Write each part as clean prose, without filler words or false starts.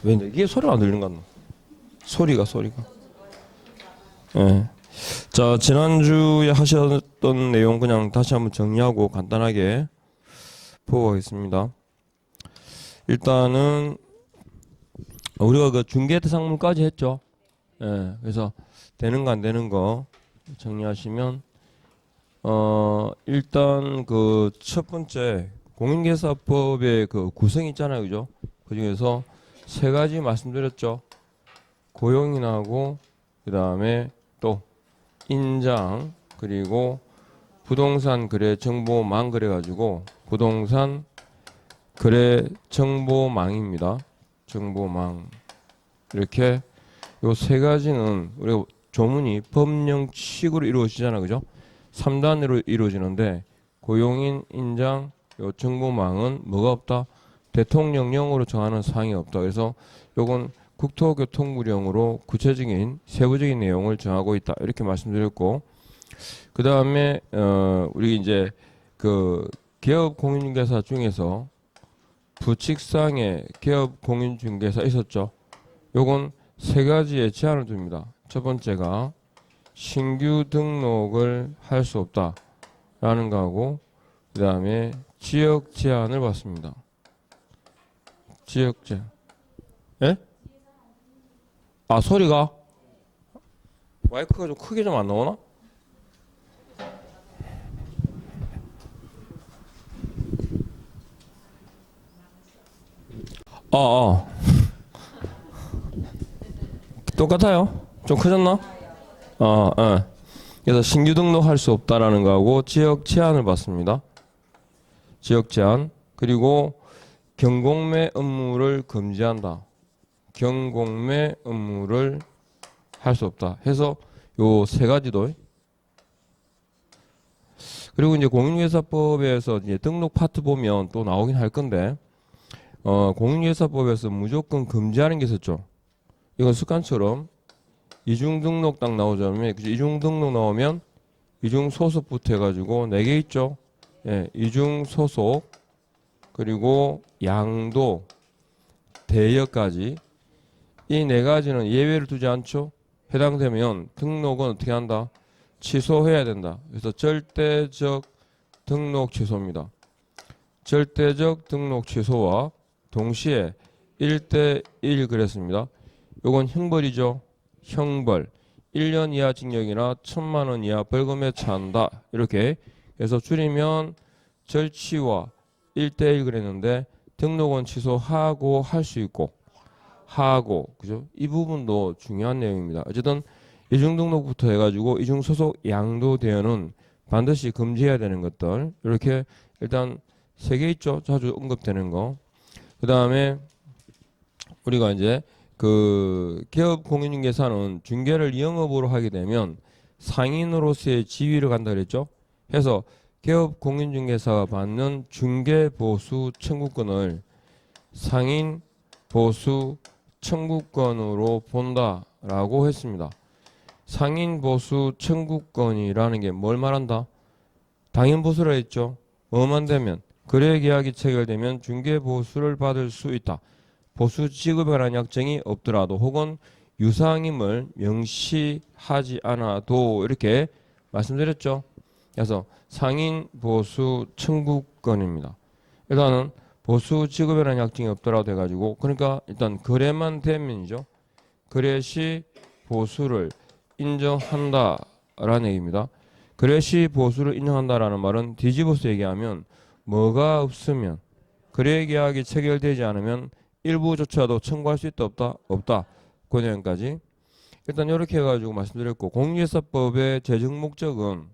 왜 이게 소리가 안 들리는 것 같나? 소리가. 예. 자, 지난주에 하셨던 내용 그냥 다시 한번 정리하고 간단하게 보고 가겠습니다. 일단은 우리가 그 중개 대상문까지 했죠. 예. 그래서 되는 거 안 되는 거 정리하시면 일단 그 첫 번째 공인계사법의 그 구성이 있잖아요. 그죠? 그 중에서 세 가지 말씀드렸죠. 고용인하고 그다음에 또 인장 그리고 부동산 거래 정보망 그래 가지고 부동산 거래 정보망입니다. 정보망 이렇게 요 세 가지는 우리가 조문이 법령칙으로 이루어지잖아. 그죠? 3단으로 이루어지는데 고용인 인장 요 정보망은 뭐가 없다? 대통령령으로 정하는 사항이 없다. 그래서 요건 국토교통부령으로 구체적인 세부적인 내용을 정하고 있다. 이렇게 말씀드렸고 그 다음에 우리 이제 그 개업 공인중개사 중에서 부칙상의 개업 공인중개사 있었죠. 요건 세 가지의 제한을 둡니다. 첫 번째가 신규 등록을 할 수 없다라는 거하고 그 다음에 지역 제한을 받습니다. 지역 제한. 예? 아 소리가 마이크가 좀 크게 좀 안 나오나? 아 똑같아요? 좀 커졌나? 그래서 신규 등록할 수 없다라는 거하고 지역 제한을 받습니다. 지역 제한 그리고 경공매 업무를 금지한다. 경공매 업무를 할 수 없다. 해서 요 세 가지도 그리고 이제 공인중개사법에서 이제 등록 파트 보면 또 나오긴 할 건데 공인중개사법에서 무조건 금지하는 게 있었죠. 이건 습관처럼 이중 등록 딱 나오자면 이중 등록 나오면 이중 소속부터 해가지고 네 개 있죠. 예, 이중 소속 그리고 양도 대여까지 이 네 가지는 예외를 두지 않죠. 해당되면 등록은 어떻게 한다? 취소해야 된다. 그래서 절대적 등록 취소입니다. 절대적 등록 취소와 동시에 1대1 그랬습니다. 요건 형벌이죠. 형벌. 1년 이하 징역이나 1,000만 원 이하 벌금에 처한다. 이렇게 해서 줄이면 절취와 1대1 그랬는데 등록은 취소하고 할 수 있고 하고 그죠? 이 부분도 중요한 내용입니다. 어쨌든 이중 등록부터 해가지고 이중 소속 양도 대여는 반드시 금지해야 되는 것들 이렇게 일단 세 개 있죠. 자주 언급되는 거. 그 다음에 우리가 이제 그 개업 공인중개사는 중개를 영업으로 하게 되면 상인으로서의 지위를 간다 그랬죠. 해서 개업 공인중개사가 받는 중개 보수 청구권을 상인 보수 청구권으로 본다라고 했습니다. 상인 보수 청구권이라는 게 뭘 말한다? 당연 보수라 했죠. 뭐만 되면 거래 계약이 체결되면 중개 보수를 받을 수 있다. 보수 지급에 관한 약정이 없더라도 혹은 유상임을 명시하지 않아도 이렇게 말씀드렸죠. 그래서 상인 보수 청구권입니다. 일단은 보수 지급에 관한 약정이 없더라도 해가지고 그러니까 일단 거래만 되면이죠. 거래 시 보수를 인정한다라는 얘기입니다. 거래 시 보수를 인정한다라는 말은 뒤집어서 얘기하면 뭐가 없으면 거래 계약이 체결되지 않으면 일부조차도 청구할 수 있다 없다? 없다. 그 내용까지 일단 이렇게 해가지고 말씀드렸고 공인중개사법의 재정 목적은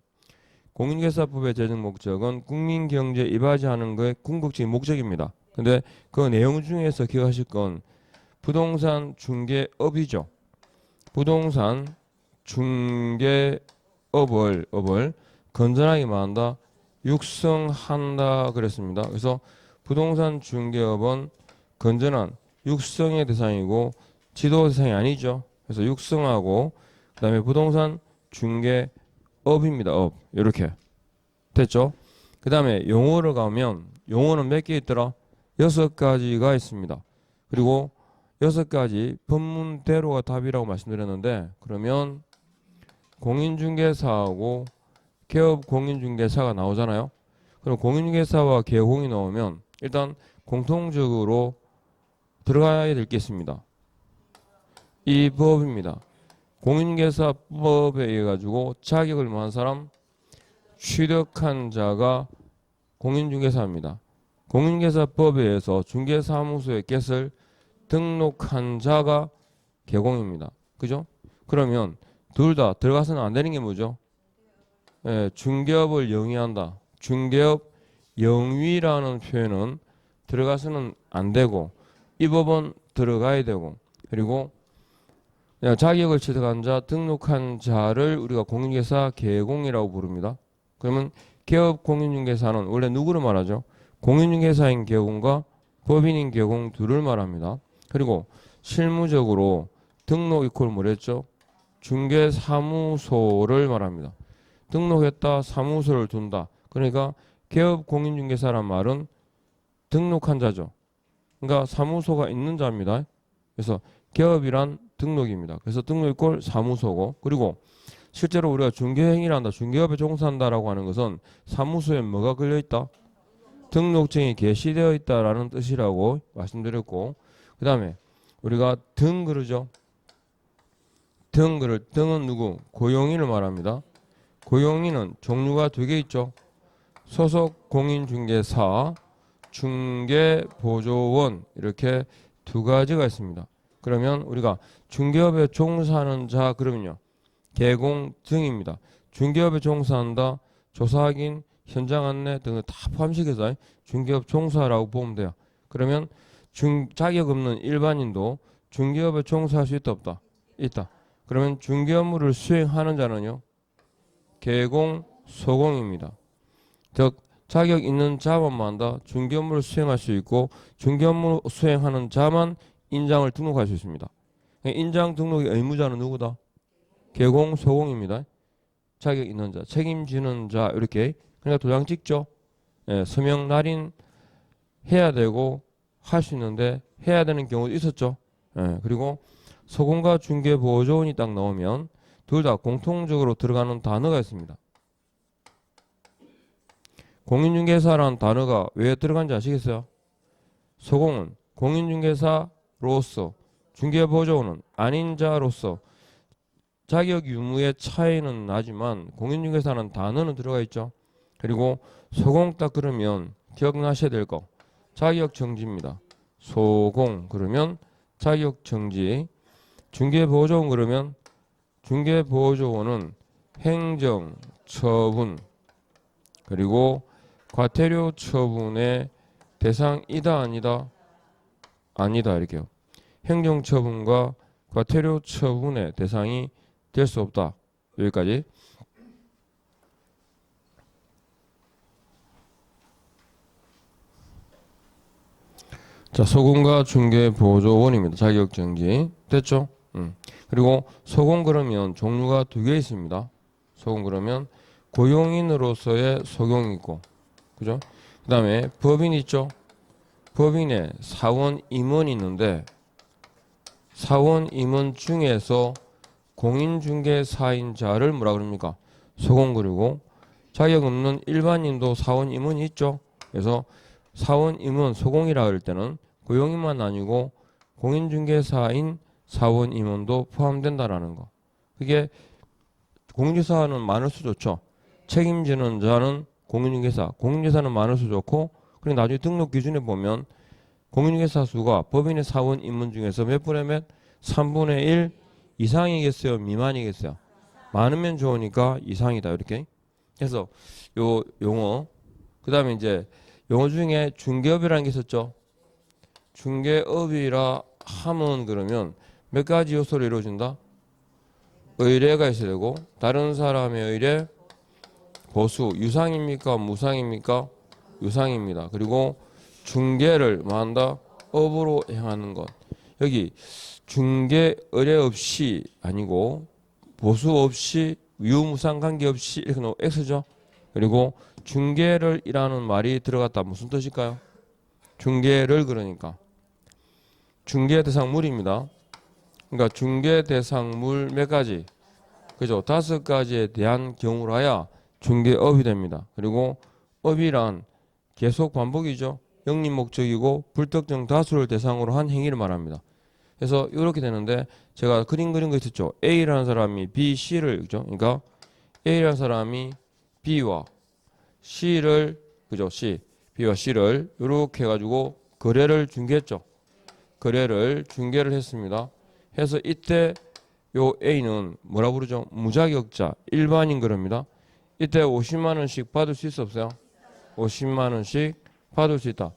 국민경제에 이바지하는 것의 궁극적인 목적입니다. 근데 그 내용 중에서 기억하실 건 부동산 중개업이죠. 부동산 중개업을 건전하게 만한다, 육성한다 그랬습니다. 그래서 부동산 중개업은 건전한 육성의 대상이고 지도 대상이 아니죠. 그래서 육성하고 그다음에 부동산 중개업입니다. 업 이렇게 됐죠. 그다음에 용어를 가면 용어는 몇 개 있더라? 6가지가 있습니다. 그리고 6가지 법문대로가 답이라고 말씀드렸는데, 그러면 공인중개사하고 개업 공인중개사가 나오잖아요. 그럼 공인중개사와 개공이 나오면 일단 공통적으로 들어가야 될 게 있습니다. 이 법입니다. 공인중개사법에 의해 가지고 자격을 뭐한 사람, 취득한 자가 공인중개사입니다. 공인중개사법에 의해서 중개사무소에 겟을 등록한 자가 개공입니다. 그죠? 그러면 둘 다 들어가서는 안 되는 게 뭐죠? 예, 중개업을 영위한다. 중개업 영위라는 표현은 들어가서는 안 되고, 이 법은 들어가야 되고, 그리고 그냥 자격을 취득한 자, 등록한 자를 우리가 공인중개사 개공이라고 부릅니다. 그러면 개업 공인중개사는 원래 누구를 말하죠? 공인중개사인 개공과 법인인 개공 둘을 말합니다. 그리고 실무적으로 등록 이퀄 뭐랬죠? 중개사무소를 말합니다. 등록했다, 사무소를 둔다. 그러니까 개업 공인중개사란 말은 등록한 자죠. 그러니까 사무소가 있는 자입니다. 그래서 개업이란 등록입니다. 그래서 등록 이퀄 사무소고, 그리고 실제로 우리가 중개행위를 한다, 중개업에 종사한다라고 하는 것은 사무소에 뭐가 걸려있다? 등록증이 게시되어 있다라는 뜻이라고 말씀드렸고, 그 다음에 우리가 등 그러죠. 등은 누구? 고용인을 말합니다. 고용인은 종류가 두 개 있죠. 소속 공인중개사, 중개보조원, 이렇게 두 가지가 있습니다. 그러면 우리가 중개업에 종사하는 자 그러면요, 개공 등입니다. 중개업에 종사한다, 조사 확인, 현장 안내 등을 다 포함시켜서 중개업 종사라고 보면 돼요. 그러면 자격 없는 일반인도 중개업에 종사할 수 있다 없다? 있다. 그러면 중개업무를 수행하는 자는요, 개공, 소공입니다. 즉 자격 있는 자만만 한다, 중개업무를 수행할 수 있고, 중개업무 수행하는 자만 인장을 등록할 수 있습니다. 인장 등록의 의무자는 누구다? 개공, 소공입니다. 자격 있는 자, 책임지는 자, 이렇게. 그러니까 도장 찍죠. 예, 서명 날인 해야 되고 할 수 있는데 해야 되는 경우도 있었죠. 예, 그리고 소공과 중개보조원이 딱 나오면 둘 다 공통적으로 들어가는 단어가 있습니다. 공인중개사라는 단어가 왜 들어간지 아시겠어요? 소공은 공인중개사로서, 중개보조원은 아닌 자로서 자격 유무의 차이는 나지만 공인중개사라는 단어는 들어가 있죠. 그리고 소공 딱 그러면 기억나셔야 될 거, 자격정지입니다. 소공 그러면 자격정지. 중개보조원 그러면 중개보조원은 행정처분, 그리고 과태료 처분의 대상이다 아니다? 아니다, 이렇게요. 행정처분과 과태료 처분의 대상이 될 수 없다. 여기까지. 자, 소공과 중개보조원입니다. 자격정지 됐죠? 그리고 소공 그러면 종류가 두 개 있습니다. 소공 그러면 고용인으로서의 소공이 있고, 그죠? 그 다음에 법인 있죠? 법인에 사원 임원이 있는데, 사원 임원 중에서 공인중개사인 자를 뭐라 그럽니까? 소공. 그리고 자격 없는 일반인도 사원 임원이 있죠? 그래서 사원 임원 소공이라 할 때는 고용인만 아니고 공인중개사인 사원 임원도 포함된다라는 거. 그게 공인중개사는 많을수 좋죠. 책임지는 자는 공인중개사, 공인중개사는 많을수 좋고, 그리고 나중에 등록 기준에 보면 공인중개사 수가 법인의 사원 임원 중에서 몇 분의 몇? 3분의 1 이상이겠어요? 미만이겠어요? 많으면 좋으니까 이상이다, 이렇게. 그래서 요 용어, 그 다음에 이제 용어 중에 중개업이라는 게 있었죠. 중개업이라 하면 그러면 몇 가지 요소로 이루어진다? 의뢰가 있어야 되고, 다른 사람의 의뢰, 보수, 유상입니까? 무상입니까? 유상입니다. 그리고 중개를 뭐 한다? 업으로 행하는 것. 여기 중개 의뢰 없이 아니고 보수 없이 유무상 관계 없이 이렇게 놓고 X죠. 그리고 중개를 이라는 말이 들어갔다. 무슨 뜻일까요? 중개를 그러니까 중개 대상물입니다. 그러니까 중개 대상물 몇 가지? 그죠? 5가지에 대한 경우라야 중개업이 됩니다. 그리고 업이란 계속 반복이죠. 영리 목적이고 불특정 다수를 대상으로 한 행위를 말합니다. 그래서 이렇게 되는데 제가 그린 거 있었죠. A라는 사람이 B, C를 그죠? 그러니까 A라는 사람이 B와 C를 그죠? B와 C를 이렇게 해가지고 거래를 중개했죠. 거래를 중개를 했습니다. 해서 이때 요 A는 뭐라 부르죠? 무자격자 일반인 그럽니다. 이때 50만 원씩 받을 수 있어 없어요? 50만 원씩 받을 수 있다.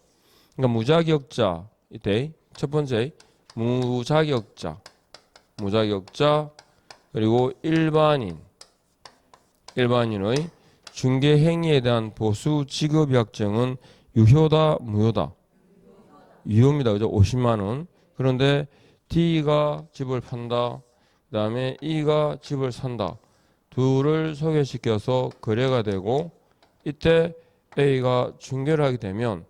그러니까 무자격자 이때 첫 번째 무자격자 그리고 일반인의 중개 행위에 대한 보수 지급 약정은 유효다 무효다? 유효입니다. 그죠? 50만 원. 그런데 D가 집을 판다. 그다음에 E가 집을 산다. 둘을 소개시켜서 거래가 되고 이때 A가 중개를 하게 되면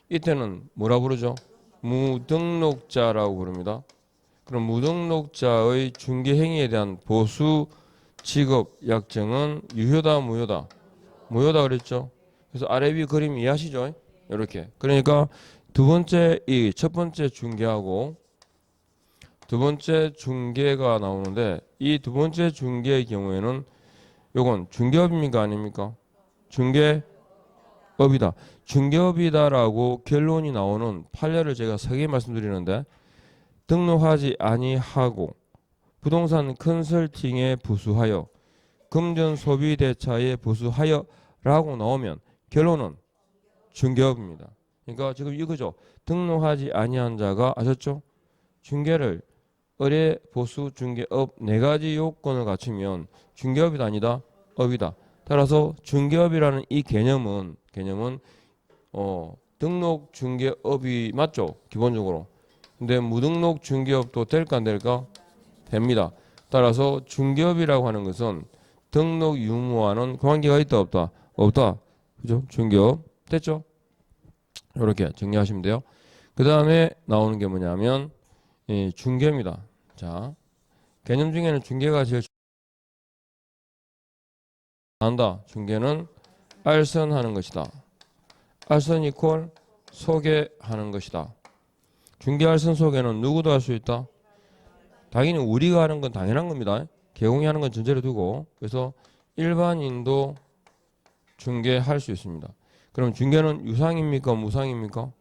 이때는 뭐라 부르죠? 무등록자라고 부릅니다. 그럼 무등록자의 중개 행위에 대한 보수 지급 약정은 유효다 무효다? 무효다 그랬죠. 그래서 아래 위 그림 이해하시죠? 이렇게. 그러니까 이 첫 번째 중개하고 두 번째 중개가 나오는데 이 두 번째 중개의 경우에는 요건 중개업입니까 아닙니까? 중개업이다. 중개업이다라고 결론이 나오는 판례를 제가 3개 말씀드리는데 등록하지 아니하고 부동산 컨설팅에 부수하여 금전 소비 대차에 부수하여 라고 나오면 결론은 중개업입니다. 그러니까 지금 이거죠. 등록하지 아니한 자가 아셨죠? 중개를 의뢰, 보수, 중개업 4가지 요건을 갖추면 중개업이다 아니다? 업이다. 따라서 중개업이라는 이 개념은 등록 중개업이 맞죠? 기본적으로. 근데 무등록 중개업도 될까 안 될까? 됩니다. 따라서 중개업이라고 하는 것은 등록 유무와는 관계가 있다 없다? 없다. 그죠? 중개업. 됐죠? 이렇게 정리하시면 돼요. 그 다음에 나오는 게 뭐냐면 중개입니다. 자, 개념 중에는 중개가 제일 한다. 중개는 알선하는 것이다. 알선 이퀄 소개하는 것이다. 중개 알선 소개는 누구도 할 수 있다. 당연히 우리가 하는 건 당연한 겁니다. 개공이 하는 건 전제로 두고 그래서 일반인도 중개할 수 있습니다. 그럼 중개는 유상입니까 무상입니까?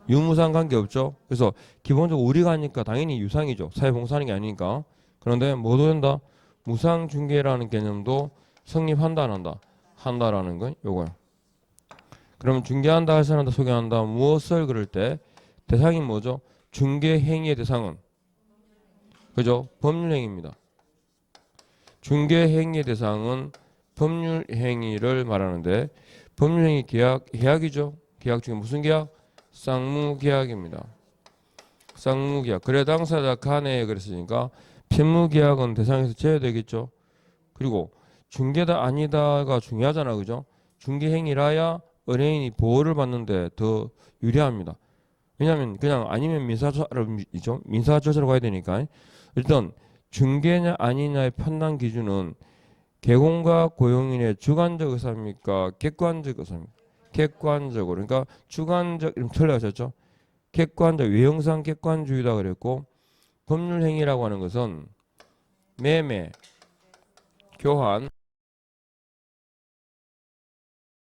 유무상 관계없죠. 그래서 기본적으로 우리가 하니까 당연히 유상이죠. 사회봉사하는 게 아니니까. 그런데 뭐도 된다? 무상중개라는 개념도 성립한다 안 한다? 한다라는 건 요거예요. 그럼 중개한다, 할선한다, 소개한다 무엇을 그럴 때 대상이 뭐죠? 중개 행위의 대상은 그죠? 법률행위입니다. 중개 행위의 대상은 법률 행위를 말하는데 법률행위 계약이죠. 계약 중에 무슨 계약? 쌍무계약입니다. 쌍무계약. 거래 당사자 간에 그랬으니까 편무계약은 대상에서 제외되겠죠. 그리고 중개다 아니다가 중요하잖아. 그죠? 중개행위라야 의뢰인이 보호를 받는데 더 유리합니다. 왜냐하면 그냥 아니면 민사조사이죠. 민사조사로 가야 되니까. 일단 중개냐 아니냐의 판단 기준은 개공과 고용인의 주관적 의사입니까? 객관적 의사입니까? 객관적으로. 그러니까 주관적 이름 틀려졌죠. 객관적 외형상 객관주의다 그랬고 법률 행위라고 하는 것은 매매, 교환,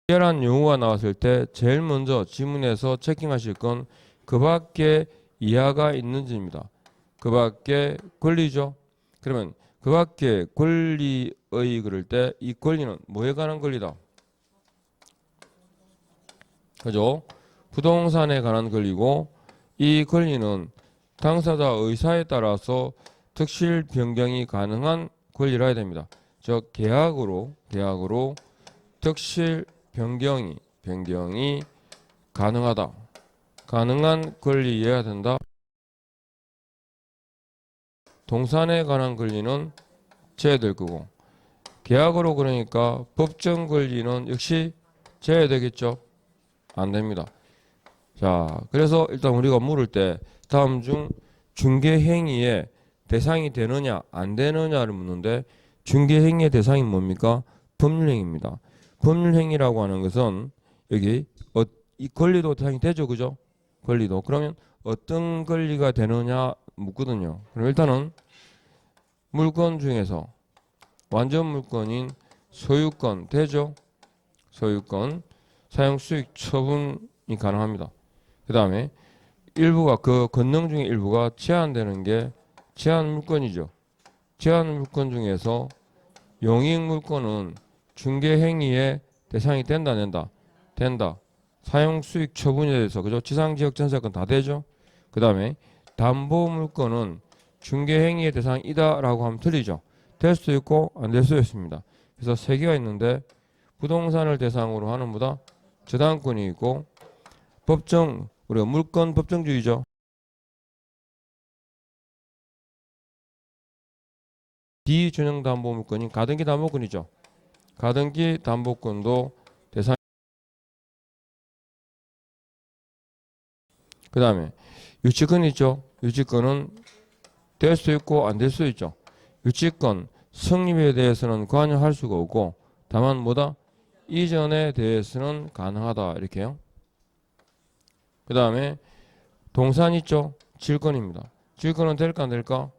특별한 용어가 나왔을 때 제일 먼저 지문에서 체킹하실 건 그 밖에 이하가 있는지입니다. 그 밖에 권리죠. 그러면 그 밖에 권리의 그럴 때 이 권리는 뭐에 관한 권리다? 그죠? 부동산에 관한 권리고 이 권리는 당사자 의사에 따라서 특실 변경이 가능한 권리라 해야 됩니다. 즉 계약으로 특실 변경이 가능하다. 가능한 권리여야 된다. 동산에 관한 권리는 제외될 거고 계약으로 그러니까 법정 권리는 역시 제외되겠죠. 안 됩니다. 자, 그래서 일단 우리가 물을 때 다음 중 중개행위의 대상이 되느냐 안 되느냐를 묻는데 중개행위의 대상이 뭡니까? 법률행위입니다. 법률행위라고 하는 것은 여기 이 권리도 대상이 되죠, 그죠? 권리도. 그러면 어떤 권리가 되느냐 묻거든요. 그럼 일단은 물건 중에서 완전 물건인 소유권 되죠? 소유권, 사용 수익 처분이 가능합니다. 그 다음에 일부가 그 권능 중에 일부가 제한되는 게 제한 물건이죠. 제한 물건 중에서 용익 물건은 중개 행위의 대상이 된다, 된다, 된다. 사용 수익 처분에 대해서 그죠? 지상 지역 전세권 다 되죠. 그 다음에 담보 물건은 중개 행위의 대상이다라고 하면 틀리죠. 될 수도 있고 안 될 수도 있습니다. 그래서 세 개가 있는데 부동산을 대상으로 하는 보다 저당권이 있고 법정 우리가 물권 법정주의죠. 비준형 담보 물건인 가등기 담보권이죠. 가등기 담보권도 대상. 그 다음에 유치권 있죠. 유치권은 될 수 있고 안 될 수 있죠. 유치권 성립에 대해서는 관여할 수가 없고 다만 뭐다? 이전에 대해서는 가능하다 이렇게요. 그 다음에 동산 있죠. 질권입니다. 질권은 될까 안 될까?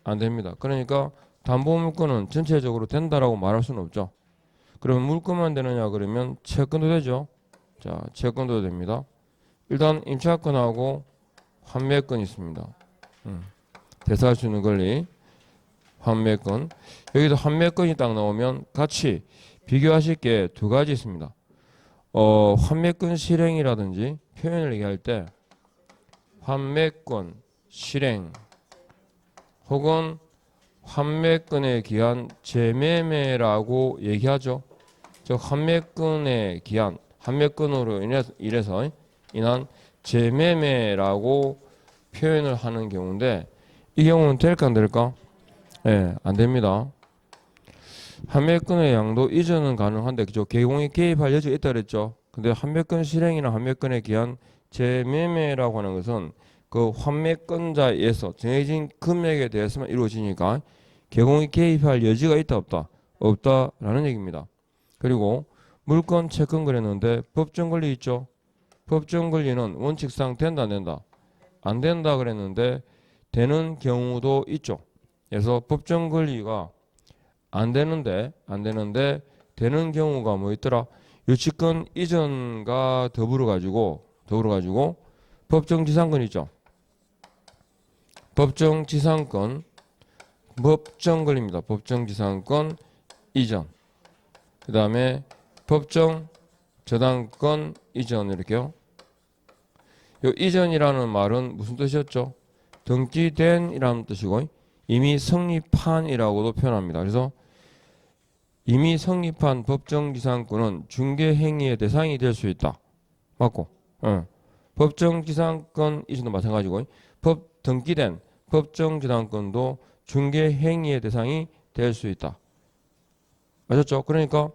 안 됩니다. 그러니까 담보물권은 전체적으로 된다라고 말할 수는 없죠. 그러면 물권만 되느냐 그러면 채권도 되죠. 자, 채권도 됩니다. 일단 임차권하고 환매권 있습니다. 대사할 수 있는 권리 환매권. 여기도 환매권이 딱 나오면 같이 비교하실 게 두 가지 있습니다. 환매권 실행이라든지 표현을 얘기할 때 환매권 실행 혹은 환매권에 기한 재매매라고 얘기하죠. 즉 환매권에 기한 환매권으로 인해서 인한 재매매라고 표현을 하는 경우인데 이 경우는 될까 안 될까? 예, 안 됩니다. 환매권의 양도 이전은 가능한데 그죠? 개공이 개입할 여지가 있다 그랬죠. 근데 환매권 실행이나 환매권에 기한 재매매라고 하는 것은 그 환매권자에서 정해진 금액에 대해서만 이루어지니까 개공이 개입할 여지가 있다 없다? 없다라는 얘기입니다. 그리고 물권 채권 그랬는데 법정 권리 있죠. 법정 권리는 원칙상 된다 안 된다? 안 된다 그랬는데 되는 경우도 있죠. 그래서 법정 권리가 안 되는데 되는 경우가 뭐 있더라? 유치권 이전과 더불어 가지고 법정 지상권 있죠. 법정 지상권 법정 권리입니다. 법정 지상권 이전. 그다음에 법정 저당권 이전 이렇게요. 요 이전이라는 말은 무슨 뜻이었죠? 등기된 이라는 뜻이고 이미 성립한이라고도 표현합니다. 그래서 이미 성립한 법정지상권은 중개행위의 대상이 될 수 있다. 맞고 법정지상권 이전도 마찬가지고 등기된 법정지상권도 중개행위의 대상이 될 수 있다. 맞았죠? 그러니까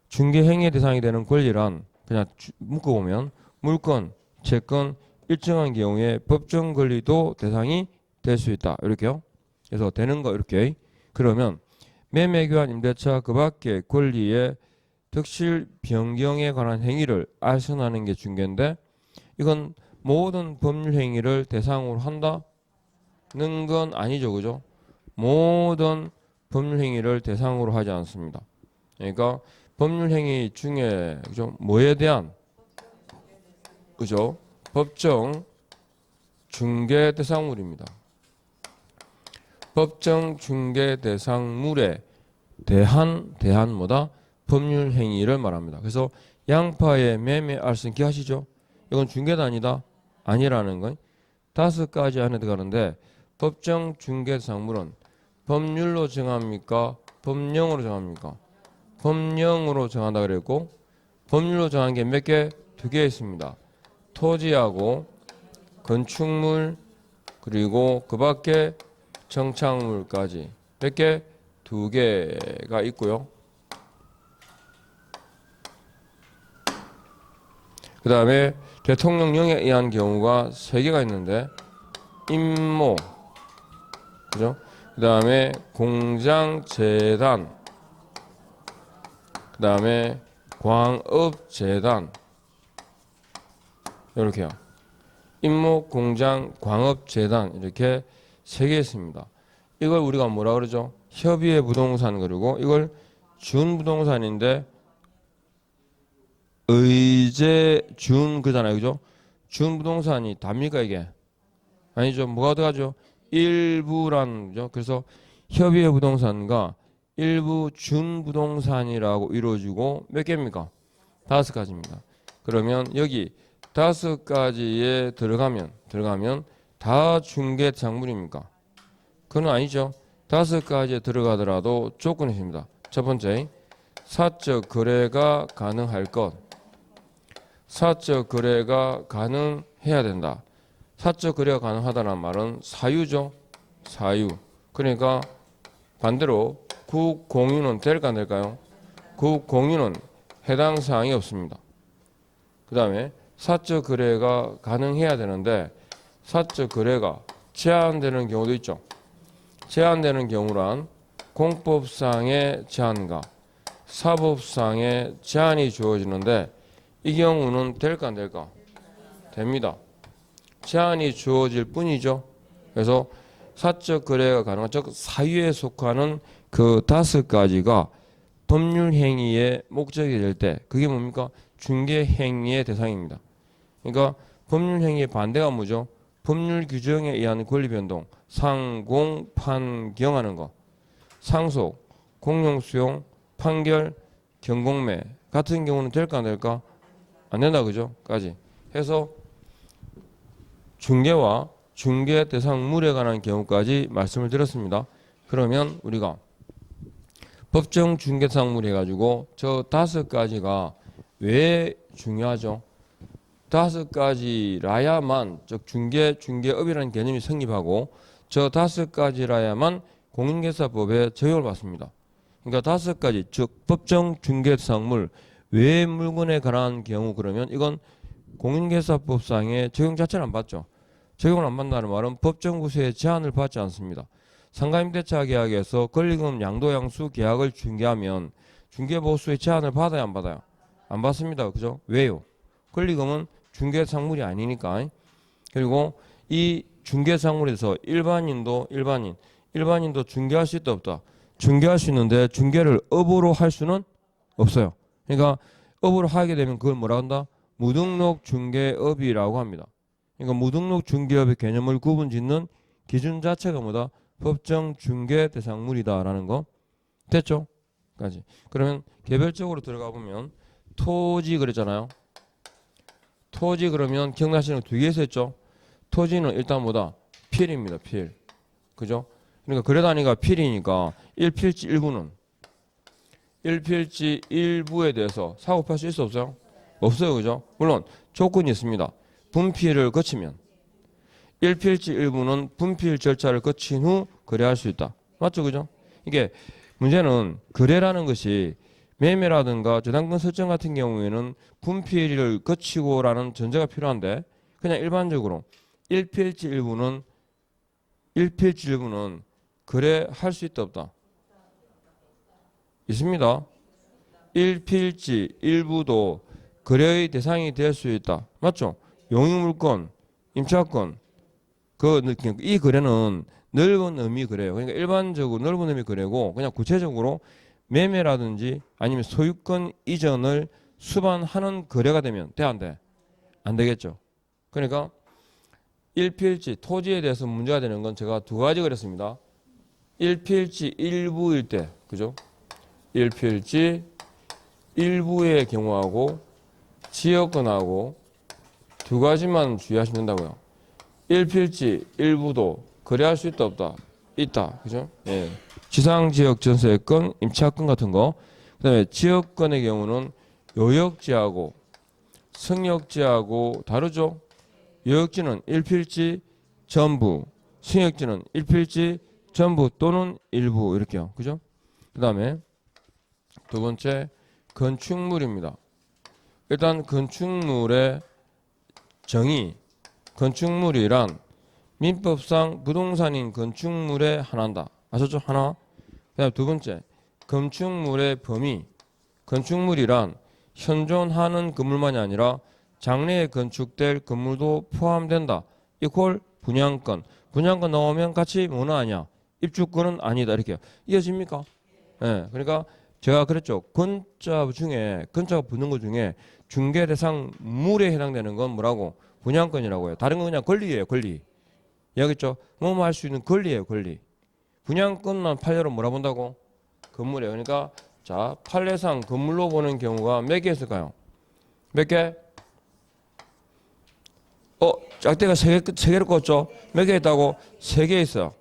중개행위의 대상이 되는 권리란 그냥 묶어보면 물권, 채권, 일정한 경우에 법정 권리도 대상이 될 수 있다. 이렇게요. 그래서 되는 거 이렇게. 그러면 매매 교환 임대차 그 밖의 권리의 득실 변경에 관한 행위를 알선하는 게 중개인데 이건 모든 법률 행위를 대상으로 한다는 건 아니죠. 그죠? 모든 법률 행위를 대상으로 하지 않습니다. 그러니까 법률 행위 중에 그죠? 뭐에 대한 그죠? 법정 중개 대상물입니다. 법정 중개 대상물에 대한 뭐다? 법률 행위를 말합니다. 그래서 양파의 매매 알선 기하시죠? 이건 중개도 아니다? 아니라는 건 5가지 안에 들어가는데 법정 중개 대상물은 법률로 정합니까? 법령으로 정합니까? 법령으로 정한다 그랬고 법률로 정한 게 몇 개? 2개 있습니다. 토지하고 건축물 그리고 그 밖에 정착물까지 몇 개? 2개가 있고요. 그 다음에 대통령령에 의한 경우가 3개가 있는데 임모, 그죠? 그 다음에 공장재단, 그 다음에 광업재단, 이렇게요. 임모, 공장, 광업재단 이렇게 3개 있습니다. 이걸 우리가 뭐라 그러죠? 협의의 부동산. 그리고 이걸 준부동산인데 의제 준 그잖아요, 그죠? 준부동산이 답니까 이게? 아니죠. 뭐가 들어가죠? 일부라는 거죠. 그래서 협의의 부동산과 일부 준부동산이라고 이루어지고 몇 개입니까? 5가지입니다. 그러면 여기 5가지에 들어가면 다 중개대상물입니까? 그건 아니죠. 5가지에 들어가더라도 조건이 있습니다. 첫 번째, 사적 거래가 가능할 것. 사적 거래가 가능해야 된다. 사적 거래가 가능하다는 말은 사유죠. 사유. 그러니까 반대로 국공유는 될까 안 될까요? 국공유는 해당 사항이 없습니다. 그 다음에 사적 거래가 가능해야 되는데 사적 거래가 제한되는 경우도 있죠. 제한되는 경우란 공법상의 제한과 사법상의 제한이 주어지는데 이 경우는 될까 안 될까? 됩니다. 제한이 주어질 뿐이죠. 그래서 사적 거래가 가능한 즉 사유에 속하는 그 5가지가 법률 행위의 목적이 될 때 그게 뭡니까? 중개 행위의 대상입니다. 그러니까 법률 행위의 반대가 뭐죠? 법률 규정에 의한 권리 변동, 상공, 판경하는 거, 상속, 공용 수용, 판결, 경공매 같은 경우는 될까 안 될까? 안 된다, 그죠? 까지 해서 중개와 중개 대상물에 관한 경우까지 말씀을 드렸습니다. 그러면 우리가 법정 중개 대상물 해가지고 저 5가지가 왜 중요하죠? 5가지라야만 즉 중개업이라는 개념이 성립하고 저 5가지라야만 공인중개사법에 적용을 받습니다. 그러니까 5가지 즉 법정 중개 대상물 외 물건에 관한 경우 그러면 이건 공인중개사법상의 적용 자체를 안 받죠. 적용을 안 받는다는 말은 법정구세의 제한을 받지 않습니다. 상가임대차 계약에서 권리금 양도양수 계약을 중개하면 중개보수의 제한을 받아야 안 받아요? 안 받습니다. 그죠? 왜요? 권리금은 중개상물이 아니니까. 그리고 이 중개상물에서 일반인도 중개할 수 있다 없다? 중개할 수 있는데 중개를 업으로 할 수는 없어요. 그러니까 업으로 하게 되면 그걸 뭐라 한다? 무등록 중개업이라고 합니다. 그러니까 무등록 중개업의 개념을 구분짓는 기준 자체가 뭐다? 법정 중개 대상물이다라는 거. 됐죠? 까지. 그러면 개별적으로 들어가 보면 토지 그랬잖아요. 토지 그러면 기억나시는 거 2개에서 했죠? 토지는 일단 뭐다? 필입니다. 필. 그죠? 그러니까 그래다니까 필이니까 1필지 1부는 1필지 1부에 대해서 사고팔 수 있어 없어요? 없어요. 그죠? 물론 조건이 있습니다. 분필을 거치면 1필지 1부는 분필 절차를 거친 후 거래할 수 있다. 맞죠? 그죠? 이게 문제는 거래라는 것이 매매라든가 저당권 설정 같은 경우에는 분필을 거치고라는 전제가 필요한데 그냥 일반적으로 1필지 1부는 거래할 수 있다 없다? 있습니다. 1필지 1부도 거래의 대상이 될 수 있다. 맞죠? 용익물권, 임차권 이 거래는 넓은 의미 거래예요. 그러니까 일반적으로 넓은 의미 거래고 그냥 구체적으로 매매라든지 아니면 소유권 이전을 수반하는 거래가 되면 돼 안 돼? 안 되겠죠. 그러니까 1필지 토지에 대해서 문제가 되는 건 제가 2가지 그랬습니다. 1필지 1부일 때 그죠? 1필지 1부의 경우하고 지역권하고 2가지만 주의하시면 된다고요. 1필지 1부도 거래할 수 있다 없다? 있다. 그죠? 예. 지상지역 전세권, 임차권 같은 거. 그 다음에 지역권의 경우는 요역지하고 승역지하고 다르죠? 요역지는 1필지 전부, 승역지는 1필지 전부 또는 일부 이렇게요. 그죠? 그 다음에 2번째 건축물입니다. 일단 건축물의 정의, 건축물이란 민법상 부동산인 건축물에 하나다. 아셨죠? 하나. 그다음 두 번째, 건축물의 범위. 건축물이란 현존하는 건물만이 아니라 장래에 건축될 건물도 포함된다. 이퀄 분양권. 분양권 나오면 같이 뭐는 아니야. 입주권은 아니다. 이렇게 이해집니까? 예. 그러니까 제가 그랬죠. 건자 중에 건자가 붙는 것 중에 중개 대상 물에 해당되는 건 뭐라고? 분양권이라고 해요. 다른 건 그냥 권리예요. 권리. 이해하겠죠? 뭐뭐 할 수 있는 권리예요. 권리. 분양권만 판례로 뭐라 본다고? 건물이에요. 그러니까 자, 판례상 건물로 보는 경우가 몇 개 있을까요? 몇 개? 짝대가 세 개를 꽂죠? 몇 개 있다고? 세 개 있어요.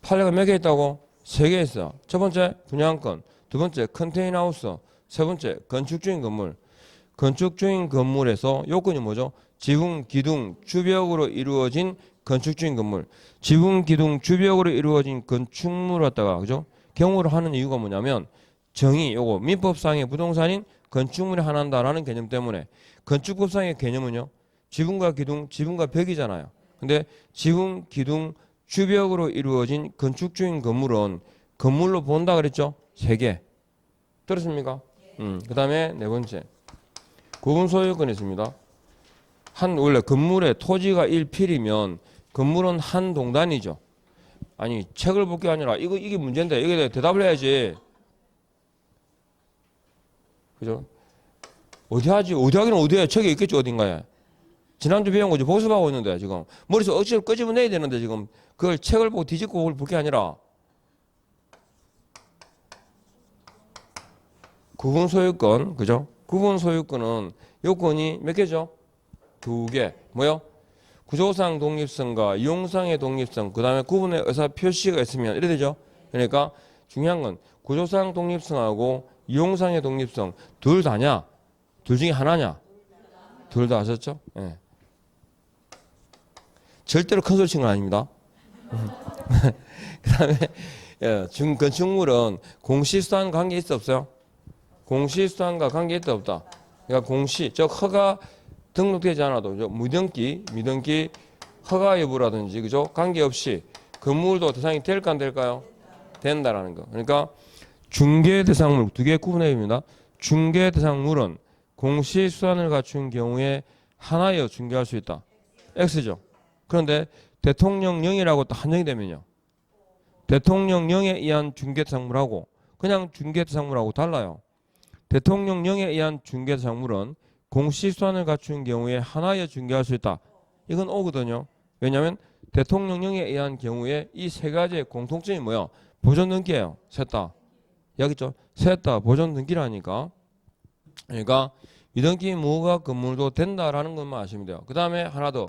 판례가 몇 개 있다고? 세 개 있어요. 첫 번째 분양권, 두 번째 컨테이너 하우스, 세 번째 건축 중인 건물. 건축 중인 건물에서 요건이 뭐죠? 지붕, 기둥, 주벽으로 이루어진 건축 중인 건물. 지붕, 기둥, 주벽으로 이루어진 건축물을 갖다가 그죠? 경우를 하는 이유가 뭐냐면 정의, 요거 민법상의 부동산인 건축물에 한한다라는 개념 때문에. 건축법상의 개념은요. 지붕과 기둥, 지붕과 벽이잖아요. 근데 지붕, 기둥, 주벽으로 이루어진 건축 중인 건물은 건물로 본다 그랬죠? 세 개. 들었습니까? 그 다음에 네 번째. 구분 소유권이 있습니다. 원래 건물의 토지가 1필이면 건물은 한 동단이죠. 아니, 책을 볼 게 아니라 이게 문제인데 이게 대답을 해야지. 그죠? 어디 하지? 어디 하기는 어디에? 책에 있겠지, 어딘가에. 지난주 배운 거지. 복습하고 있는데, 지금. 머릿속 억지로 끄집어내야 되는데, 지금. 그걸 책을 보고 뒤집고 그걸 볼 게 아니라. 구분 소유권, 그죠? 구분 소유권은 요건이 몇 개죠? 두 개. 뭐요? 구조상 독립성과 이용상의 독립성, 그 다음에 구분의 의사 표시가 있으면 이래 되죠? 그러니까 중요한 건 구조상 독립성하고 이용상의 독립성 둘 다냐? 둘 중에 하나냐? 둘 다 아셨죠? 예. 절대로 큰 소리 치는 건 아닙니다. 그 다음에 건축물은 공시수단 관계 있어 없어요? 공시수단과 관계 있다 없다? 그러니까 공시, 즉 허가 등록되지 않아도 미등기 허가 여부라든지 그죠? 관계없이 건물도 대상이 될까 안 될까요? 된다라는 거. 그러니까 중개 대상물 두 개 구분해야 됩니다. 중개 대상물은 공시수단을 갖춘 경우에 하나여 중개할 수 있다. X죠. 그런데 대통령령이라고 또 한정이 되면요. 대통령령에 의한 중개 대상물하고 그냥 중개 대상물하고 달라요. 대통령령에 의한 중개 대상물은 공시수단을 갖춘 경우에 하나여 중개할 수 있다. 이건 O거든요. 왜냐하면 대통령령에 의한 경우에 이 세 가지의 공통점이 뭐야? 보존 등기예요. 셋 다. 여기 있죠? 셋 다 보존 등기라니까. 그러니까 미등기 무허가 건물도 된다라는 것만 아시면 돼요. 그 다음에 하나 더.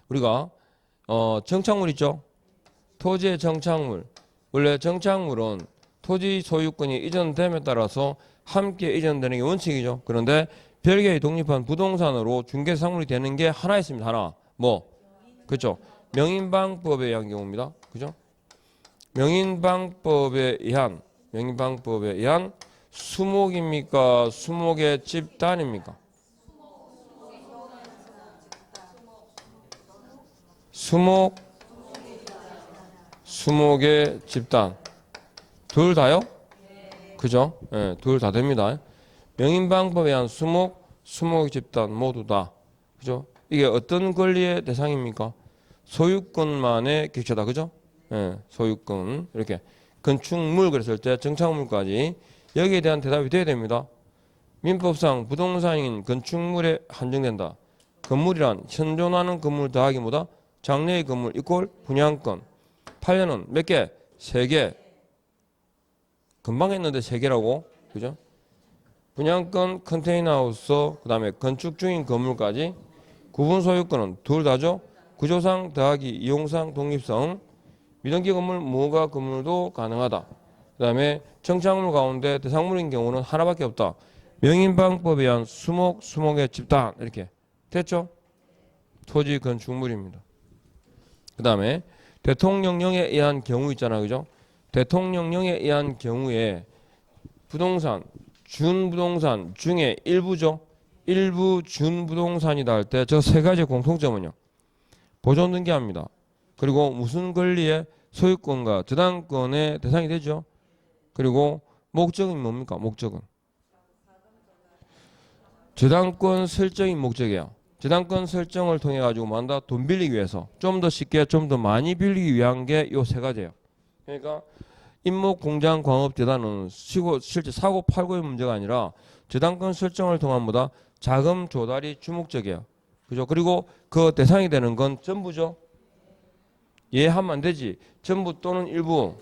우리가 정착물 있죠? 토지의 정착물. 원래 정착물은 토지 소유권이 이전됨에 따라서 함께 이전되는 게 원칙이죠. 그런데 별개의 독립한 부동산으로 중개상물이 되는 게 하나 있습니다. 하나. 뭐? 그렇죠. 명인방법에 의한 경우입니다. 그죠? 명인방법에 의한 수목입니까? 수목의 집단입니까? 수목의 집단. 둘 다요? 그죠? 예, 둘 다 됩니다. 명인방법에 의한 수목의 집단 모두 다. 그죠? 이게 어떤 권리의 대상입니까? 소유권만의 객체다. 그죠? 예, 소유권. 이렇게. 건축물 그랬을 때 정착물까지 여기에 대한 대답이 돼야 됩니다. 민법상 부동산인 건축물에 한정된다. 건물이란 현존하는 건물 더하기 뭐다? 장래의 건물 이꼴 분양권. 판례는 몇 개? 세 개. 금방 했는데 세 개라고. 그죠? 분양권, 컨테이너 하우스, 그 다음에 건축 중인 건물까지. 구분 소유권은 둘 다죠. 구조상 더하기 이용상 독립성. 미등기 건물, 무허가 건물도 가능하다. 그 다음에 정착물 가운데 대상물인 경우는 하나밖에 없다. 명인방법에 의한 수목의 집단. 이렇게 됐죠? 토지 건축물입니다. 그 다음에 대통령령에 의한 경우 있잖아. 그죠? 대통령령에 의한 경우에 부동산 준부동산 중에 일부죠. 일부 준부동산이다 할 때 저 세 가지 공통점은요. 보존 등기합니다. 그리고 무슨 권리의 소유권과 저당권의 대상이 되죠. 그리고 목적은 뭡니까? 목적은 저당권 설정이 목적이에요. 저당권 설정을 통해 가지고 뭐한다? 돈 빌리기 위해서 좀 더 쉽게 좀 더 많이 빌리기 위한 게 요 세 가지예요. 그러니까 임목공장광업재단은 실제 사고 팔고의 문제가 아니라 저당권 설정을 통한 뭐다? 자금 조달이 주목적이에요. 그죠? 그리고 그 대상이 되는 건 전부죠. 이해하면 안 되지. 전부 또는 일부.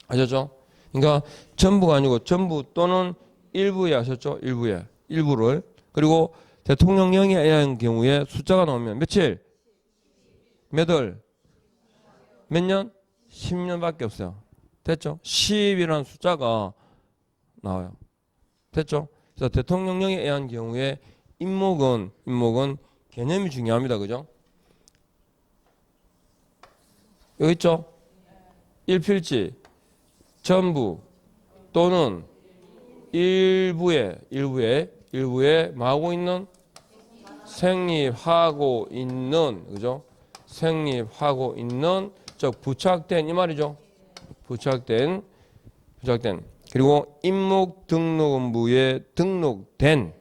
아셨죠? 그러니까 전부가 아니고 전부 또는 일부에 하셨죠? 일부에. 일부를. 그리고 대통령령에 의한 경우에 숫자가 나오면 며칠? 몇 월? 몇 년? 10년밖에 없어요. 됐죠? 10이라는 숫자가 나와요. 됐죠? 그래서 대통령령에 의한 경우에 임목은 개념이 중요합니다. 그죠? 여기 있죠? 일필지, 전부 또는 일부에 뭐하고 있는? 생립하고 있는, 그죠? 생립하고 있는, 즉 부착된 이 말이죠. 부착된. 그리고 임목 등록원부에 등록된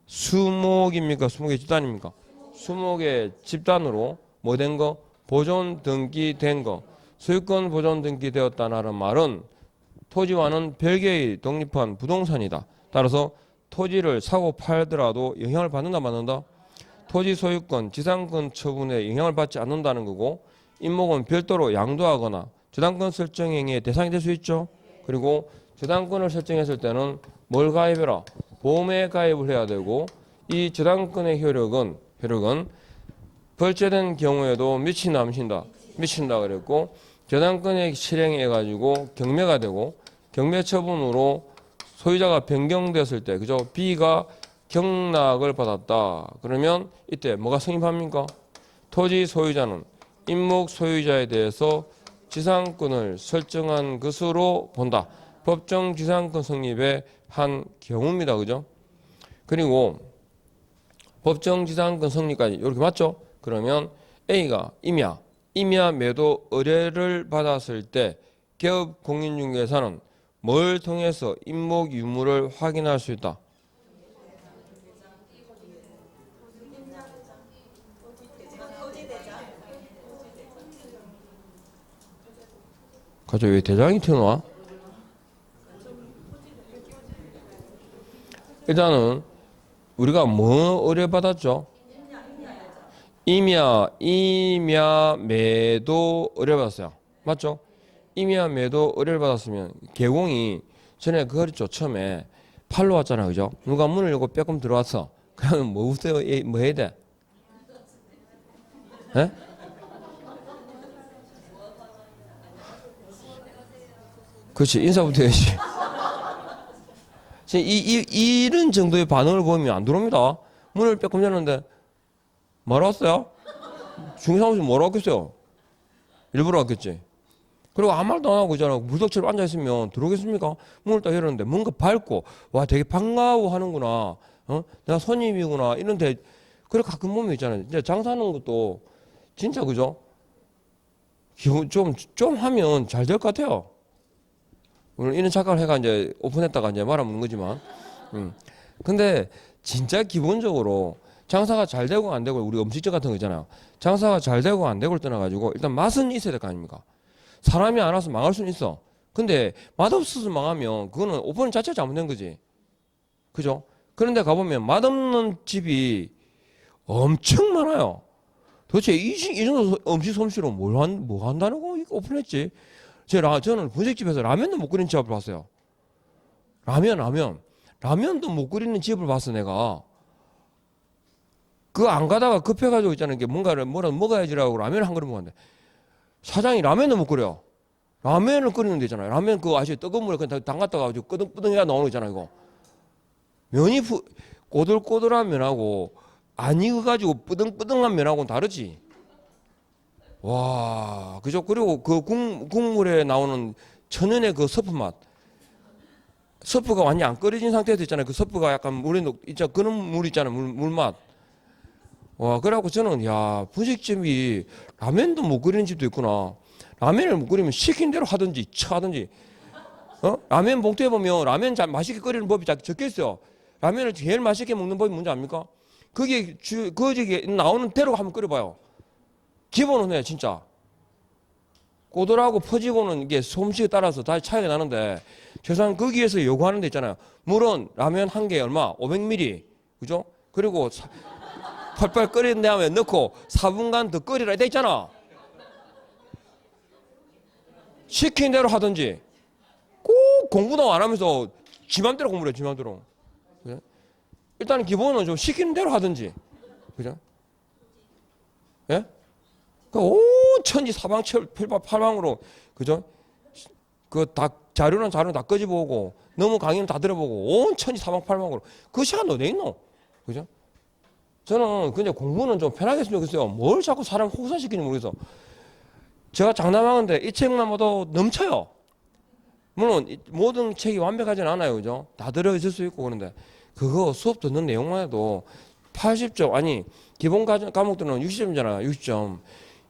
수목입니까? 수목의 집단입니까? 수목의 집단으로 뭐 된 거? 보존 등기된 거. 소유권 보존 등기되었다는 말은 토지와는 별개의 독립한 부동산이다. 따라서 토지를 사고 팔더라도 영향을 받는다 말는다? 토지 소유권, 지상권 처분에 영향을 받지 않는다는 거고 임목은 별도로 양도하거나 저당권 설정 행위의 대상이 될 수 있죠. 그리고 저당권을 설정했을 때는 뭘 가입해라? 보험에 가입을 해야 되고 이 저당권의 효력은 벌제된 경우에도 미친다 미친다 그랬고 저당권의 실행해 가지고 경매가 되고 경매 처분으로 소유자가 변경됐을 때 그죠? B가 경락을 받았다. 그러면 이때 뭐가 성립합니까? 토지 소유자는 임목 소유자에 대해서 지상권을 설정한 것으로 본다. 법정 지상권 성립의 한 경우입니다. 그죠? 그리고 법정 지상권 성립까지 이렇게 맞죠? 그러면 A가 임야 매도 의뢰를 받았을 때 개업 공인중개사는 뭘 통해서 임목 유무를 확인할 수 있다? 가죠. 왜 대장이 튀어나와? 일단은 우리가 뭐 의뢰받았죠? 임야 매도 의뢰받았어요. 맞죠? 임야 매도 의뢰를 받았으면 개공이 전에 그거 했죠. 처음에 팔로 왔잖아. 그죠? 누가 문을 열고 빼꼼 들어왔어. 그러면 뭐 해야 돼? 에? 그렇지. 인사부터 해야지. 이런 정도의 반응을 보이면 안 들어옵니다. 문을 빼꼼 열었는데 뭐라 왔어요? 중개사무실 뭐라 왔겠어요? 일부러 왔겠지. 그리고 아무 말도 안 하고 있잖아. 물덕처럼 앉아있으면 들어오겠습니까? 문을 딱 열었는데 뭔가 밝고 와 되게 반가워하는구나. 내가 손님이구나. 이런데 그래 가끔 보면 있잖아요. 이제 장사하는 것도 진짜 그죠? 기분 좀 하면 잘 될 것 같아요. 오늘 이런 착각을 해가 이제 오픈했다가 이제 말아먹는 거지만. 근데 진짜 기본적으로 장사가 잘 되고 안 되고 우리 음식점 같은 거 있잖아요. 장사가 잘 되고 안 되고를 떠나가지고 일단 맛은 있어야 될 거 아닙니까? 사람이 안 와서 망할 수는 있어. 근데 맛없어서 망하면 그거는 오픈 자체가 잘못된 거지. 그죠? 그런데 가보면 맛없는 집이 엄청 많아요. 도대체 이 정도 음식 솜씨로 뭐 한다고 오픈했지? 저는 분식집에서 라면도 못 끓이는 집을 봤어요. 라면도 못 끓이는 집을 봤어, 내가. 그거 안 가다가 급해가지고 있잖아요. 뭐라도 먹어야지라고 라면을 한 그릇 먹었는데. 사장이 라면도 못 끓여. 라면을 끓이는 데 있잖아요. 라면 그거 아시죠? 뜨거운 물에 그냥 담갔다가 가지고 끄덩끄덩해야 나오는 거 있잖아요, 이거. 면이 꼬들꼬들한 면하고 안 익어가지고 뿌등뿌등한 면하고는 다르지. 와, 그죠? 그리고 그 국물에 나오는 천연의 그 서프 맛. 스프가 완전히 안 끓여진 상태에서 있잖아요. 그 스프가 약간 물에 있잖아. 그런 물 있잖아요. 물맛. 와, 그래갖고 저는, 야, 분식집이 라면도 못 끓이는 집도 있구나. 라면을 못 끓이면 시킨 대로 하든지, 하든지. 라면 봉투에 보면 라면 잘 맛있게 끓이는 법이 적혀 있어요. 라면을 제일 맛있게 먹는 법이 뭔지 압니까? 그게 거기에 나오는 대로 한번 끓여봐요. 기본은 해, 진짜. 꼬들하고 퍼지고는 이게 솜씨에 따라서 다 차이가 나는데, 최소한 거기에서 요구하는 데 있잖아요. 물은 라면 한 개에 얼마? 500ml. 그죠? 그리고 팔팔 끓인 다음에 넣고 4분간 더 끓이라 돼 있잖아. 시킨 대로 하든지 꼭 공부도 안 하면서 지 맘대로 공부를 해, 지 맘대로. 그죠? 일단 기본은 좀 시키는 대로 하든지. 그죠? 예? 온 천지 사방팔방으로, 그죠? 그 다 자료는 다 끄집어오고, 너무 강의는 다 들어보고, 온 천지 사방팔방으로. 그 시간도 어디 있노? 그죠? 저는 그냥 공부는 좀 편하게 했으면 좋겠어요. 뭘 자꾸 사람 혹사시키는지 모르겠어. 제가 장담하는데 이 책만 봐도 넘쳐요. 물론 모든 책이 완벽하진 않아요. 그죠? 다 들어있을 수 있고 그런데 그거 수업 듣는 내용만 해도 80점, 아니 기본 과목들은 60점이잖아요. 60점.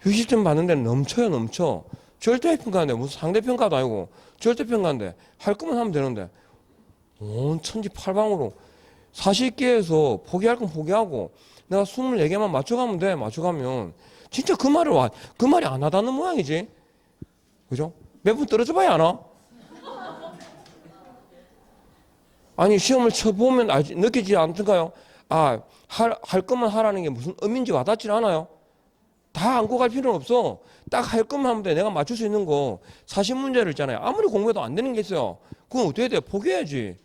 60점 받는 데는 넘쳐요. 넘쳐. 절대평가인데 무슨 상대평가도 아니고 절대평가인데 할 거면 하면 되는데 온 천지팔방으로 40개에서 포기할 건 포기하고 내가 24개만 맞춰가면 돼. 맞춰가면 진짜 그 말이 안 하다는 모양이지. 그죠? 몇 분 떨어져 봐야 안 와? 아니 시험을 쳐보면 느끼지 않던가요? 아, 할 것만 하라는 게 무슨 의미인지 와닿지 않아요? 다 안고 갈 필요는 없어. 딱 할 것만 하면 돼. 내가 맞출 수 있는 거 40문제를 있잖아요. 아무리 공부해도 안 되는 게 있어요. 그건 어떻게 돼? 포기해야지.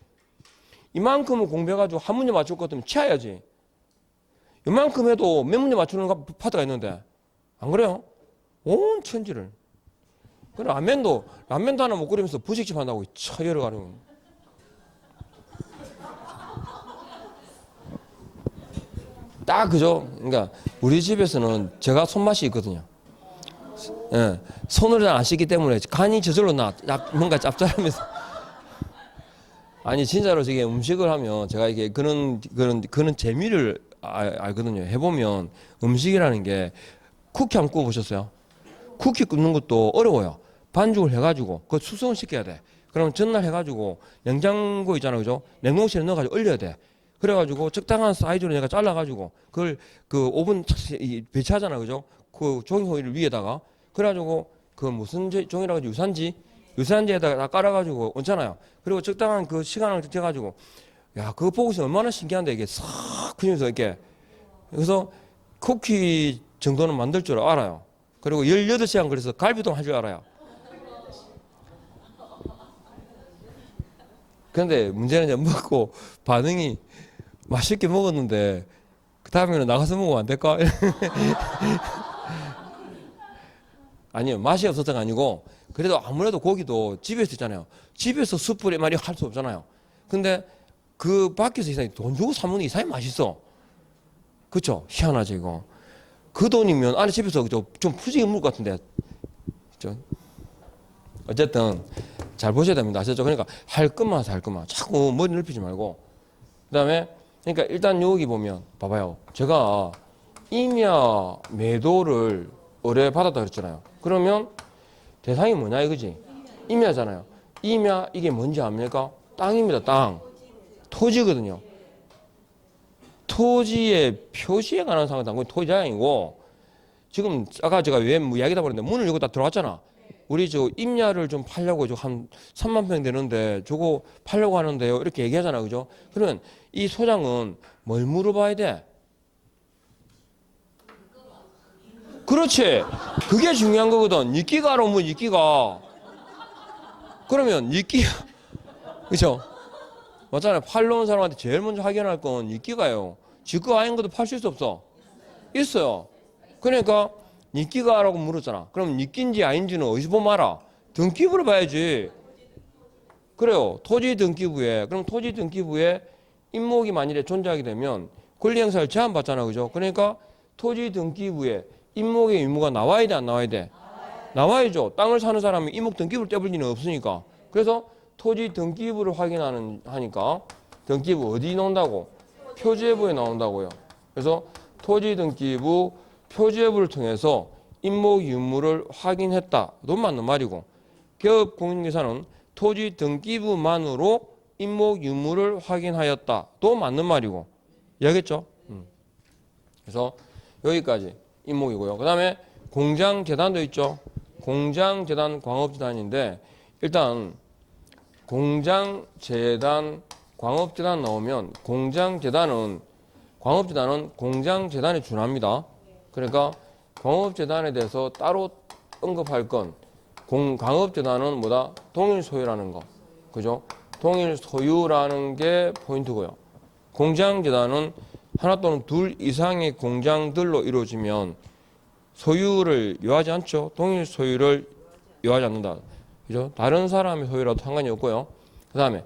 이만큼을 공부해가지고 한 문제 맞출 것 같으면 치아야지. 이만큼 해도 몇 문제 맞추는 파트가 있는데 안 그래요? 온 천지를. 그래 라면도 하나 못 끓이면서 부식집 한다고 처열을 가리고. 딱 그죠? 그러니까 우리 집에서는 제가 손맛이 있거든요. 예, 손을 잘 안 씻기 때문에 간이 저절로 뭔가 짭짤하면서. 아니 진짜로 저게 음식을 하면 제가 이게 그런 재미를 알거든요. 해보면 음식이라는 게 쿠키 한번 구워보셨어요? 쿠키 굽는 것도 어려워요. 반죽을 해가지고 그거 수성을 시켜야 돼. 그러면 전날 해가지고 냉장고 있잖아요, 그죠? 냉동실에 넣어가지고 얼려야 돼. 그래가지고 적당한 사이즈로 내가 잘라가지고 그걸 그 오븐 배치하잖아, 그죠? 그 종이 호일 위에다가 그래가지고 그 무슨 종이라고 하지? 유산지에다가 깔아가지고 얹잖아요. 그리고 적당한 그 시간을 지켜가지고 야 그거 보고 있으면 얼마나 신기한데 이게 싹 그면서 이렇게. 그래서 쿠키 정도는 만들 줄 알아요. 그리고 18시간 그래서 갈비도 할 줄 알아요. 그런데 문제는 이제 먹고 반응이 맛있게 먹었는데 그 다음에는 나가서 먹으면 안 될까? 아니요, 맛이 없었던 게 아니고 그래도 아무래도 고기도 집에서 있잖아요. 집에서 숯불에 말이 할 수 없잖아요. 근데 그 밖에서 이상히 돈 주고 사 먹는 게 이상히 맛있어. 그쵸? 희한하지 이거. 그 돈이면 안에 집에서 좀 푸지게 먹을 것 같은데. 어쨌든 잘 보셔야 됩니다. 아셨죠? 그러니까 할 것만 할 것만. 자꾸 머리 넓히지 말고. 그다음에 그러니까 일단 여기 보면 봐봐요. 제가 임야 매도를 의뢰받았다 그랬잖아요. 그러면 대상이 뭐냐 이거지? 임야잖아요. 임야 이게 뭔지 압니까? 땅입니다. 땅. 토지거든요. 토지의 표시에 관한 사항은 당연히 토지자양이고 지금 아까 제가 왜 이야기다 보는데 문을 열고 다 들어왔잖아. 우리 저 임야를 좀 팔려고 한 3만 평 되는데 저거 팔려고 하는데요. 이렇게 얘기하잖아. 그죠? 그러면 이 소장은 뭘 물어봐야 돼? 그렇지. 그게 중요한 거거든. 이끼가로 뭐 이끼가. 그러면 이끼 그죠? 맞잖아요. 팔러 온 사람한테 제일 먼저 확인할 건 이끼가요. 지거 아닌 것도 팔 수 있어 없어? 있어요. 그러니까 이끼가라고 물었잖아. 그럼 이끼인지 아닌지는 어디서 보면 알아? 등기부를 봐야지. 그래요. 토지 등기부에. 그럼 토지 등기부에 임목이 만일에 존재하게 되면 권리행사를 제한받잖아. 그죠? 그러니까 토지 등기부에 임목의 의무가 나와야 돼, 안 나와야 돼? 나와야죠. 땅을 사는 사람이 임목 등기부를 떼볼 리는 없으니까. 그래서 토지 등기부를 하니까 등기부 어디 나온다고? 표지회부에 나온다고요. 그래서 토지 등기부 표지회부를 통해서 임목 유무를 확인했다도 맞는 말이고, 개업 공인중개사는 토지 등기부만으로 임목 유무를 확인하였다도 맞는 말이고, 이해하겠죠? 그래서 여기까지 임목이고요. 그 다음에 공장재단도 있죠. 공장재단, 광업재단인데 일단 공장재단, 광업재단 나오면 공장재단은 공장재단에 준합니다. 그러니까 광업재단에 대해서 따로 언급할 건 광업재단은 뭐다? 동일 소유라는 거. 그죠? 동일 소유라는 게 포인트고요. 공장재단은 하나 또는 둘 이상의 공장들로 이루어지면 소유를 요하지 않죠. 동일 소유를 요하지 않는다. 그죠? 다른 사람의 소유라도 상관이 없고요. 그 다음에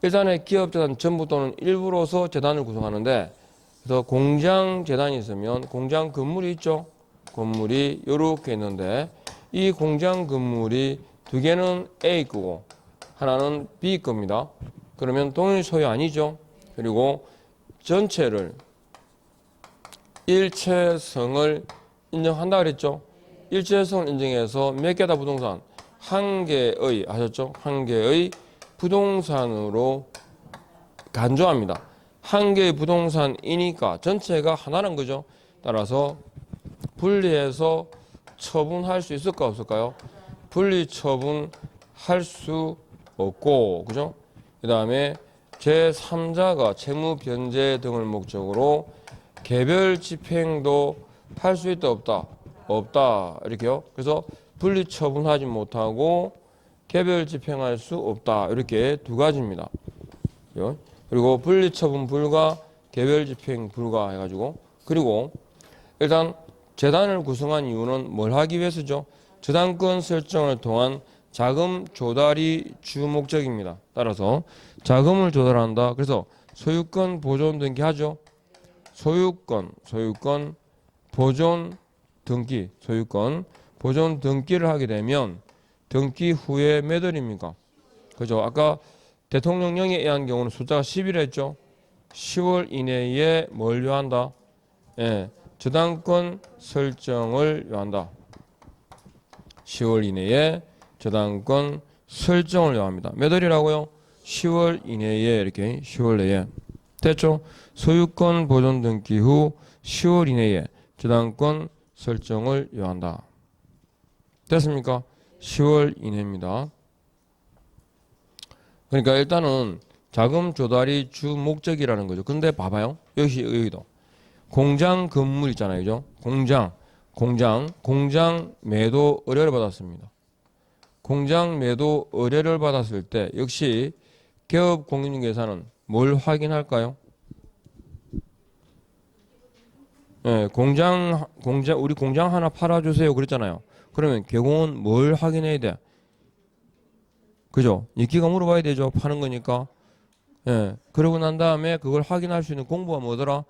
일단의 기업재단 전부 또는 일부로서 재단을 구성하는데, 그래서 공장재단이 있으면 공장 건물이 있죠. 건물이 이렇게 있는데 이 공장 건물이 두 개는 A 거고 하나는 B 겁니다. 그러면 동일 소유 아니죠. 그리고 전체를 일체성을 인정한다 그랬죠. 일체성을 인정해서 몇 개다 부동산? 한 개의, 하셨죠? 한 개의 부동산으로 간주합니다. 한 개의 부동산이니까 전체가 하나는 거죠. 따라서 분리해서 처분할 수 있을까 없을까요? 분리 처분할 수 없고, 그죠? 그 다음에 제3자가 채무 변제 등을 목적으로 개별 집행도 할 수 있다 없다? 없다 이렇게요. 그래서 분리 처분하지 못하고 개별 집행할 수 없다, 이렇게 두 가지입니다. 그리고 분리 처분 불가, 개별 집행 불가 해가지고, 그리고 일단 재단을 구성한 이유는 뭘 하기 위해서죠? 저당권 설정을 통한 자금 조달이 주 목적입니다. 따라서 자금을 조달한다. 그래서 소유권 보존 등기 하죠. 소유권 보존 등기, 소유권 보존 등기를 하게 되면 등기 후에 몇 월입니까? 그죠? 아까 대통령령에 의한 경우는 숫자가 10일 했죠. 10월 이내에 뭘 요한다? 예, 저당권 설정을 요한다. 10월 이내에 저당권 설정을 요합니다. 몇 월이라고요? 10월 이내에, 이렇게 10월 내에. 됐죠? 소유권 보존 등기 후 10월 이내에 저당권 설정을 요한다. 됐습니까? 10월 이내입니다. 그러니까 일단은 자금 조달이 주 목적이라는 거죠. 근데 봐봐요. 여기도 공장 건물 있잖아요. 그죠? 공장 매도 의뢰를 받았습니다. 공장 매도 의뢰를 받았을 때 역시 개업 공인중개사는 뭘 확인할까요? 네, 우리 공장 하나 팔아주세요 그랬잖아요. 그러면 개공은 뭘 확인해야 돼? 그죠? 이끼가 물어봐야 되죠. 파는 거니까. 예. 그러고 난 다음에 그걸 확인할 수 있는 공부가 뭐더라?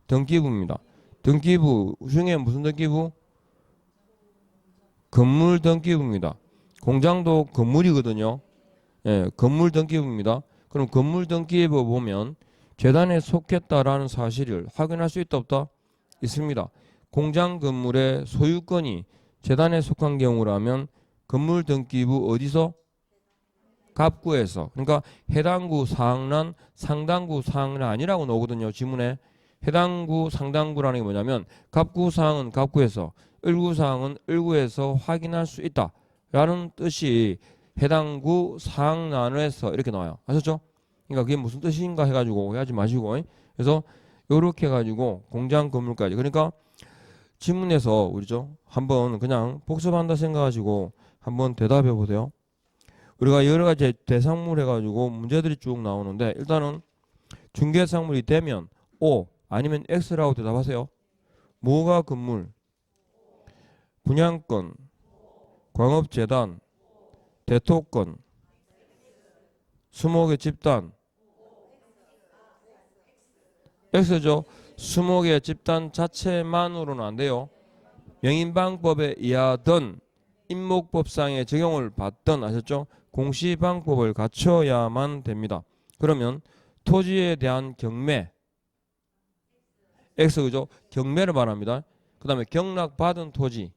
등기부입니다. 등기부 중에 무슨 등기부? 건물 등기부입니다. 공장도 건물이거든요. 예, 건물 등기부입니다. 그럼 건물 등기부 보면 재단에 속했다라는 사실을 확인할 수 있다 없다? 있습니다. 공장 건물의 소유권이 재단에 속한 경우라면 건물 등기부 어디서? 갑구에서. 그러니까 해당구 사항란 상당구 사항은 아니라고 나오거든요. 지문에. 해당구 상당구라는 게 뭐냐면 갑구 사항은 갑구에서, 을구 사항은 을구에서 확인할 수 있다 라는 뜻이 해당구 사항란에서 이렇게 나와요. 아셨죠? 그러니까 그게 무슨 뜻인가 해가지고 하지 마시고, 그래서 요렇게 해가지고 공장 건물까지. 그러니까 지문에서 우리죠 한번 그냥 복습한다 생각하시고 한번 대답해 보세요. 우리가 여러 가지 대상물 해가지고 문제들이 쭉 나오는데, 일단은 중개상물이 되면 O 아니면 X라고 대답하세요. 뭐가 건물? 분양권, 광업재단, 대토권, 수목의 집단. X죠. 수목의 집단 자체만으로는 안 돼요. 명인방법에 의하던 임목법상의 적용을 받던 아셨죠? 공시방법을 갖춰야만 됩니다. 그러면 토지에 대한 경매 X 그죠? 경매를 말합니다. 그 다음에 경락받은 토지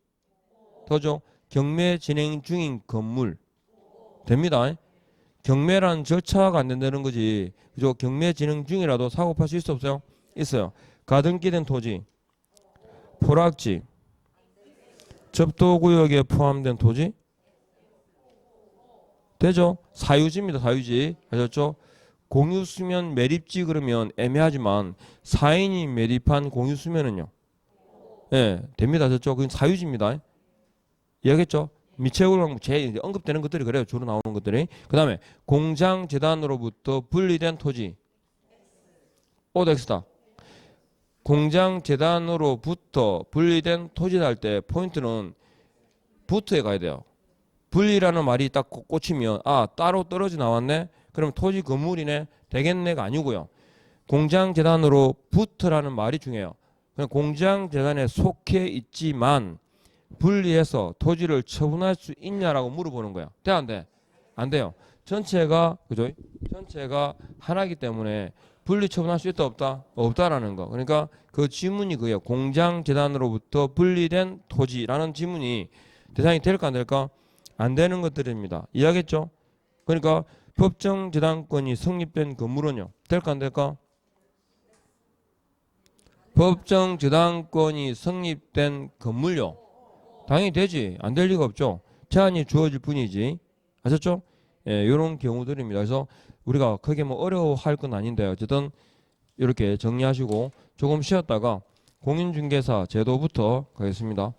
더죠? 경매 진행 중인 건물 됩니다. 경매란 절차가 안 된다는 거지. 그죠? 경매 진행 중이라도 사고 팔 수 있어 없어요? 있어요. 가등기된 토지, 포락지, 접도구역에 포함된 토지 되죠? 사유지입니다. 사유지 아셨죠? 공유수면 매립지 그러면 애매하지만 4인이 매립한 공유수면은요. 예, 됩니다. 아셨죠? 그건 사유지입니다. 이해하겠죠? 미체적으로 제일 언급되는 것들이 그래요. 주로 나오는 것들이. 그 다음에 공장재단으로부터 분리된 토지. 오덱스다. 공장재단으로부터 분리된 토지를 할 때 포인트는 부터에 가야 돼요. 분리라는 말이 딱 꽂히면 아 따로 떨어져 나왔네. 그럼 토지 건물이네 되겠네가 아니고요. 공장재단으로부터라는 말이 중요해요. 그냥 공장재단에 속해 있지만 분리해서 토지를 처분할 수 있냐라고 물어보는 거야. 돼 안 돼? 안 돼요. 전체가 그죠? 전체가 하나이기 때문에 분리 처분할 수 있다 없다? 없다라는 거. 그러니까 그 지문이 그예요. 공장재단으로부터 분리된 토지라는 지문이 대상이 될까 안 될까? 안 되는 것들입니다. 이해하겠죠? 그러니까 법정재단권이 성립된 건물은요. 될까 안 될까? 법정재단권이 성립된 건물요. 당연히 되지. 안 될 리가 없죠. 제한이 주어질 뿐이지. 아셨죠? 예, 이런 경우들입니다. 그래서 우리가 크게 뭐 어려워할 건 아닌데 어쨌든 이렇게 정리하시고 조금 쉬었다가 공인중개사 제도부터 가겠습니다.